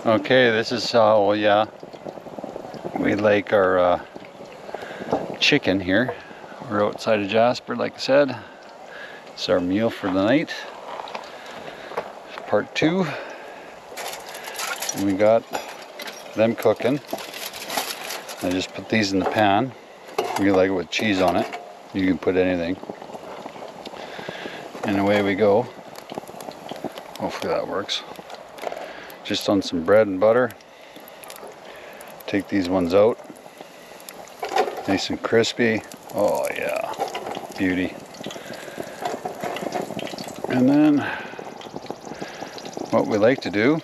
Okay, this is how, yeah, we like our chicken here. We're outside of Jasper, like I said. It's our meal for the night. Part 2. And we got them cooking. I just put these in the pan. We like it with cheese on it. You can put anything. And away we go. Hopefully that works. Just on some bread and butter. Take these ones out. Nice and crispy. Oh yeah, beauty. And then what we like to do,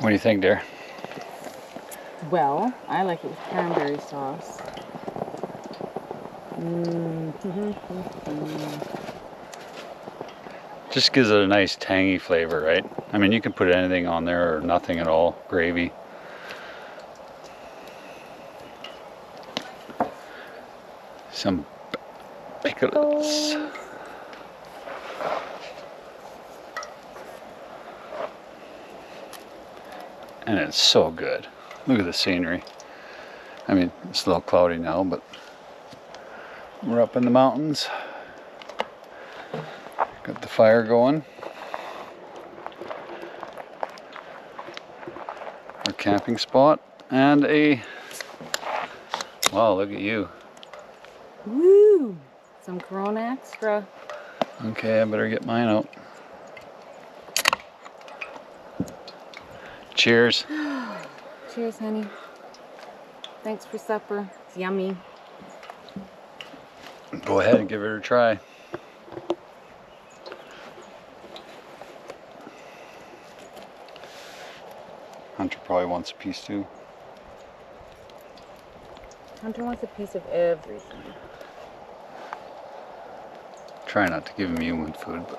what do you think, dear? Well, I like it with cranberry sauce. Just gives it a nice tangy flavor, right? I mean, you can put anything on there or nothing at all. Gravy. Some pickles. And it's so good. Look at the scenery. I mean, it's a little cloudy now, but we're up in the mountains. Got the fire going. Our camping spot and a, wow, look at you. Woo! Some Corona Extra. Okay, I better get mine out. Cheers. Cheers, honey. Thanks for supper. It's yummy. Go ahead and give it a try. Hunter probably wants a piece too. Hunter wants a piece of everything. Try not to give him human food, but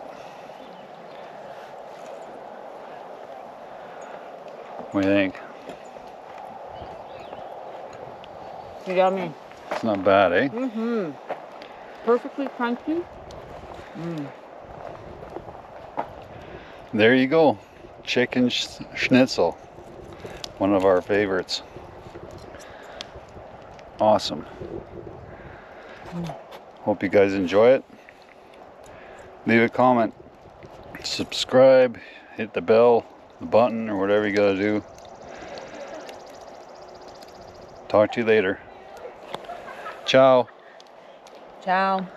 what do you think? Yummy. It's not bad, eh? Mm-hmm. Perfectly crunchy. There you go. Chicken schnitzel. One of our favorites. Awesome. Hope you guys enjoy it. Leave a comment. Subscribe. Hit the bell, the button, or whatever you gotta do. Talk to you later. Ciao. Ciao.